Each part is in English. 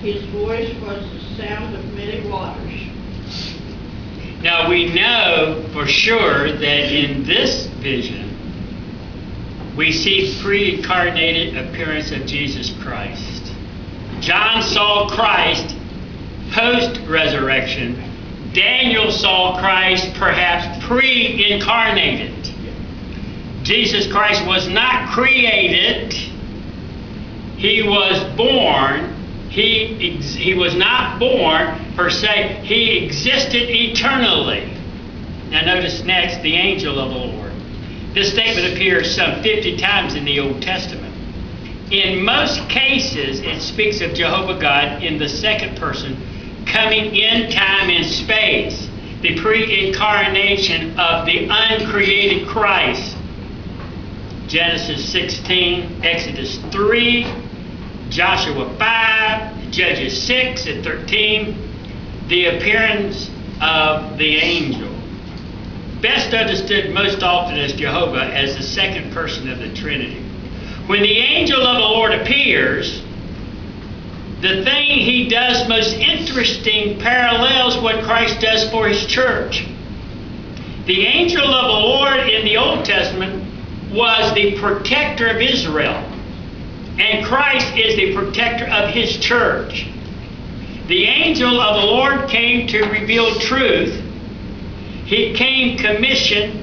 his voice was the sound of many waters. Now we know for sure that in this vision, we see pre-incarnated appearance of Jesus Christ. John saw Christ post-resurrection. Daniel saw Christ perhaps pre-incarnated. Jesus Christ was not created. He was born. He was not born per se. He existed eternally. Now notice next the angel of the Lord. This statement appears some 50 times in the Old Testament. In most cases, it speaks of Jehovah God in the second person, coming in time and space, the pre-incarnation of the uncreated Christ. Genesis 16, Exodus 3, Joshua 5, Judges 6 and 13, the appearance of the angel. Best understood most often as Jehovah as the second person of the Trinity. When the angel of the Lord appears, the thing he does most interesting parallels what Christ does for his church. The angel of the Lord in the Old Testament was the protector of Israel, and Christ is the protector of his church. The angel of the Lord came to reveal truth. He came commissioned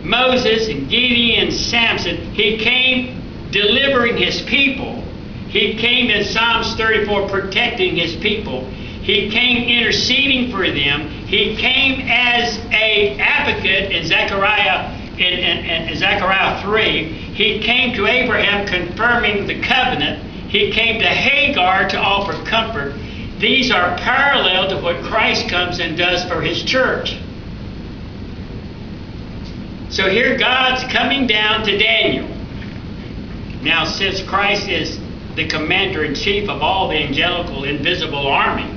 Moses and Gideon and Samson. He came delivering his people. He came in Psalms 34 protecting his people. He came interceding for them. He came as an advocate in Zechariah 3. He came to Abraham confirming the covenant. He came to Hagar to offer comfort. These are parallel to what Christ comes and does for his church. So here God's coming down to Daniel. Now, since Christ is the commander-in-chief of all the angelical invisible army,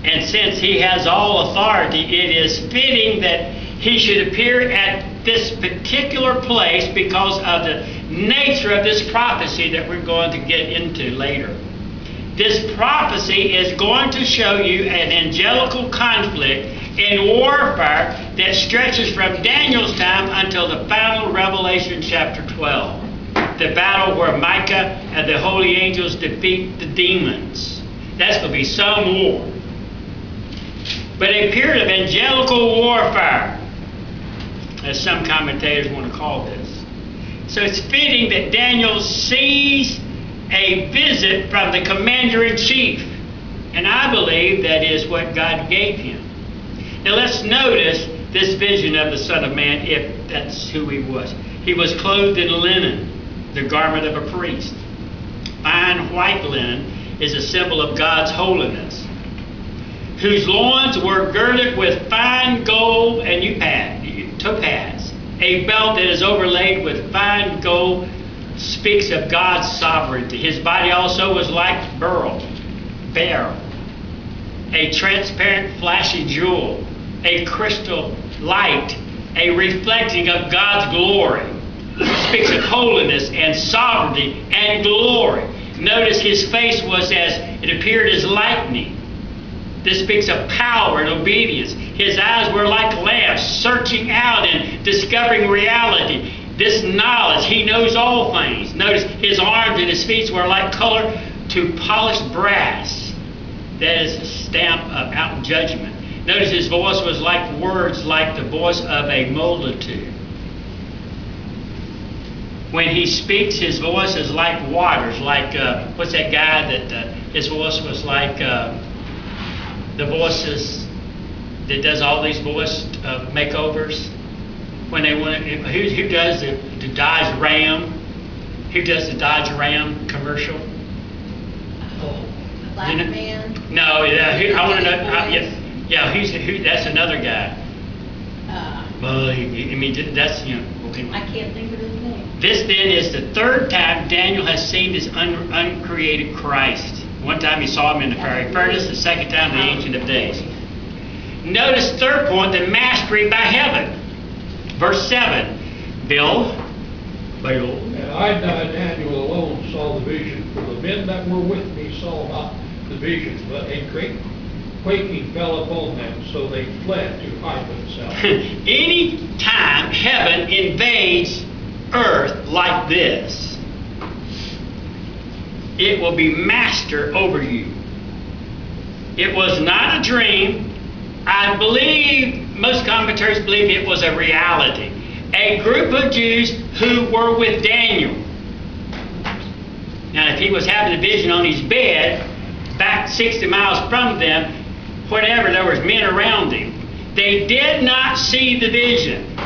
and since he has all authority, it is fitting that he should appear at this particular place because of the nature of this prophecy that we're going to get into later. This prophecy is going to show you an angelical conflict in warfare that stretches from Daniel's time until the final Revelation chapter 12. The battle where Micah and the holy angels defeat the demons. That's going to be some war. But a period of angelical warfare, as some commentators want to call this. So it's fitting that Daniel sees a visit from the commander-in-chief. And I believe that is what God gave him. Now let's notice this vision of the Son of Man, if that's who he was. He was clothed in linen, the garment of a priest. Fine white linen is a symbol of God's holiness, whose loins were girded with fine gold and topaz. A belt that is overlaid with fine gold speaks of God's sovereignty. His body also was like beryl, a transparent flashy jewel, a crystal light, a reflecting of God's glory. It speaks of holiness and sovereignty and glory. Notice his face was as, it appeared as lightning. This speaks of power and obedience. His eyes were like lamps, searching out and discovering reality. This knowledge, he knows all things. Notice his arms and his feet were like color to polished brass. That is a stamp of out judgment. Notice his voice was like words, like the voice of a multitude. When he speaks, his voice is like waters. Like, what's that guy that his voice was like the voices that does all these voice makeovers? When they want to, who does the Dodge Ram? Who does the Dodge Ram commercial? A black man? No, yeah, I want to know. Who? That's another guy. That's okay. I can't think of his name. This then is the third time Daniel has seen this uncreated Christ. One time he saw him in the fiery furnace. The second time the Ancient of Days. Notice third point, the mastery by heaven. Verse 7, Bill. And I, Daniel, alone saw the vision. For the men that were with me saw not the vision, but a great quaking fell upon them, so they fled to hide themselves. Any time heaven invades earth like this, it will be master over you. It was not a dream. I believe, most commentators believe it was a reality. A group of Jews who were with Daniel. Now, if he was having a vision on his bed, back 60 miles from them, whatever, there was men around him. They did not see the vision.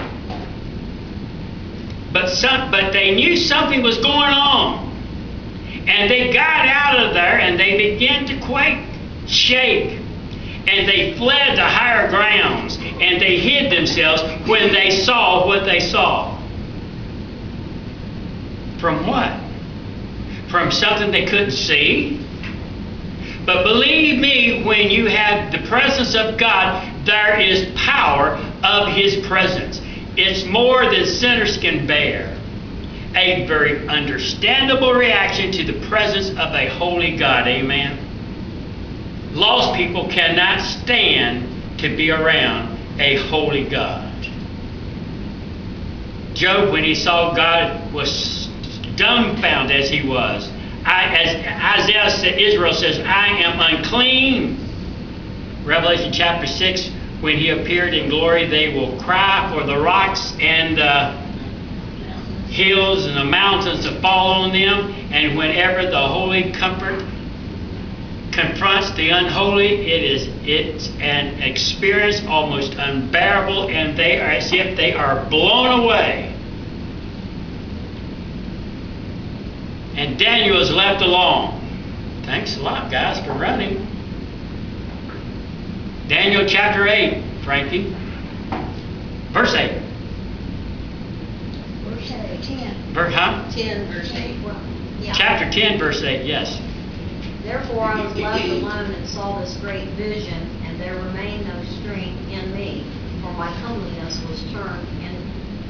But they knew something was going on. And they got out of there and they began to quake, shake. And they fled to higher grounds. And they hid themselves when they saw what they saw. From what? From something they couldn't see? But believe me, when you have the presence of God, there is power of His presence. It's more than sinners can bear. A very understandable reaction to the presence of a holy God. Amen. Lost people cannot stand to be around a holy God. Job, when he saw God, was dumbfounded as he was. As Isaiah said, Israel says, I am unclean. Revelation chapter 6, when he appeared in glory, they will cry for the rocks and the hills and the mountains to fall on them. And whenever the holy comfort confronts the unholy, it's an experience almost unbearable, and they are as if they are blown away. And Daniel is left alone. Thanks a lot, guys, for running. Daniel chapter 8, Frankie. Verse 8. Verse 10. 10, verse 8. Well, yeah. Chapter 10, verse 8, yes. Therefore I was left alone and saw this great vision, and there remained no strength in me, for my comeliness was turned in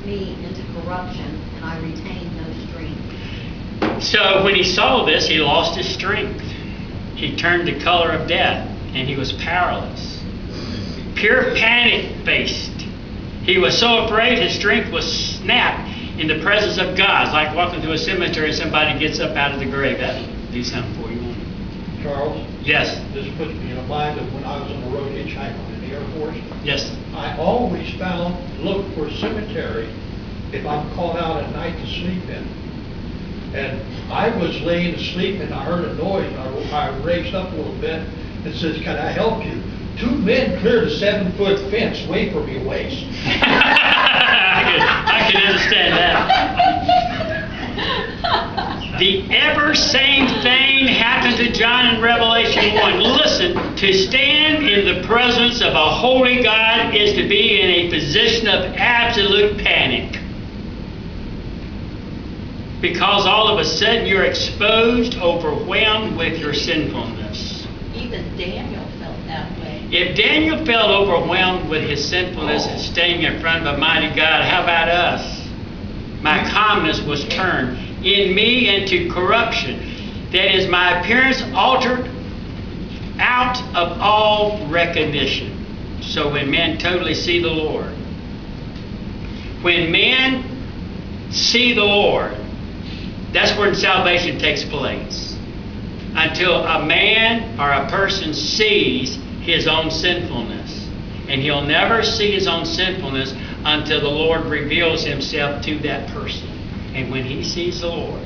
me into corruption, and I retained no strength. So when he saw this, he lost his strength. He turned the color of death, and he was powerless. Pure panic-faced. He was so afraid his strength was snapped in the presence of God. It's like walking through a cemetery and somebody gets up out of the grave. That'll do something for you. Charles? Yes. This puts me in a mind of when I was on the road hitchhiking in the Air Force. Yes. I always look for a cemetery if I'm called out at night to sleep in. And I was laying asleep and I heard a noise. I raised up a little bit and says, can I help you? 2 men cleared a 7-foot fence way from your waist. I can understand that. The ever same thing happened to John in Revelation 1. Listen, to stand in the presence of a holy God is to be in a position of absolute panic. Because all of a sudden you're exposed, overwhelmed with your sinfulness. Even Daniel felt that way. If Daniel felt overwhelmed with his sinfulness and standing in front of a mighty God, how about us? My calmness was turned in me into corruption. That is, my appearance altered out of all recognition. So when men totally see the Lord, when men see the Lord, that's when salvation takes place. Until a man or a person sees his own sinfulness. And he'll never see his own sinfulness until the Lord reveals himself to that person. And when he sees the Lord,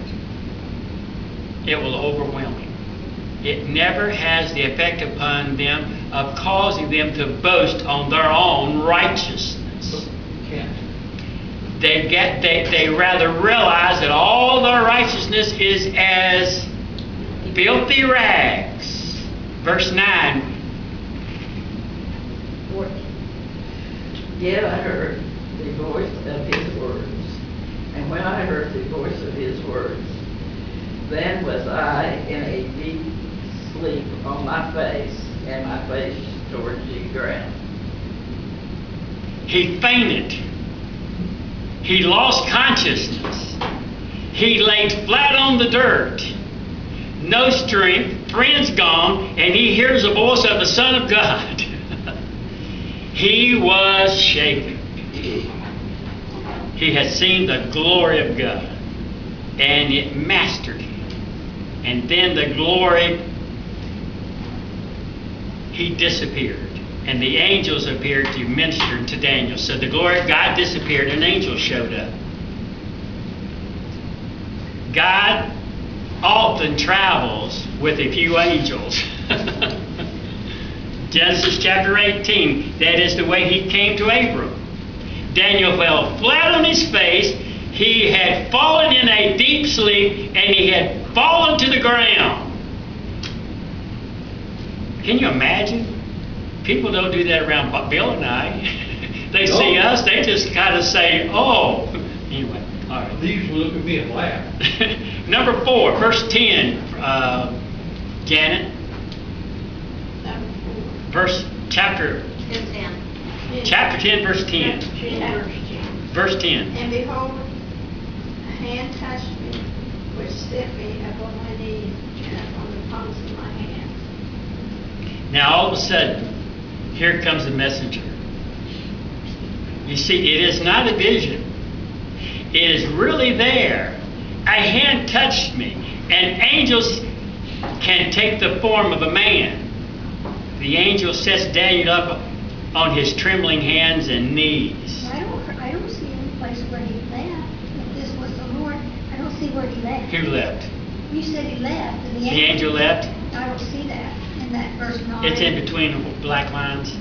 it will overwhelm him. It never has the effect upon them of causing them to boast on their own righteousness. They rather realize that all their righteousness is as filthy rags. Verse 9. 14. Yet I heard the voice of his words. And when I heard the voice of his words, then was I in a deep sleep on my face, and my face towards the ground. He fainted. He lost consciousness. He laid flat on the dirt. no strength, friends gone, and he hears the voice of the Son of God. He was shaken. He had seen the glory of God, and it mastered him. And then the glory, he disappeared. And the angels appeared to minister to Daniel. So the glory of God disappeared, and angels showed up. God often travels with a few angels. Genesis chapter 18, that is the way he came to Abram. Daniel fell flat on his face. He had fallen in a deep sleep, and he had fallen to the ground. Can you imagine? People don't do that around Bill and I. They see us, they just kind of say, oh. Anyway, all right. They usually look at me and laugh. Number 4, verse 10, Janet. Chapter 10. Chapter 10, verse 10. Verse 10. And behold, a hand touched me, which set me upon my knees and upon the palms of my hands. Now all of a sudden, here comes the messenger. You see, it is not a vision. It is really there. A hand touched me. And angels can take the form of a man. The angel sets Daniel up on his trembling hands and knees. I don't see any place where he left. If this was the Lord, I don't see where he left. Who left? You said he left, and The angel left. I don't see that in that verse 9. It's in between the black lines.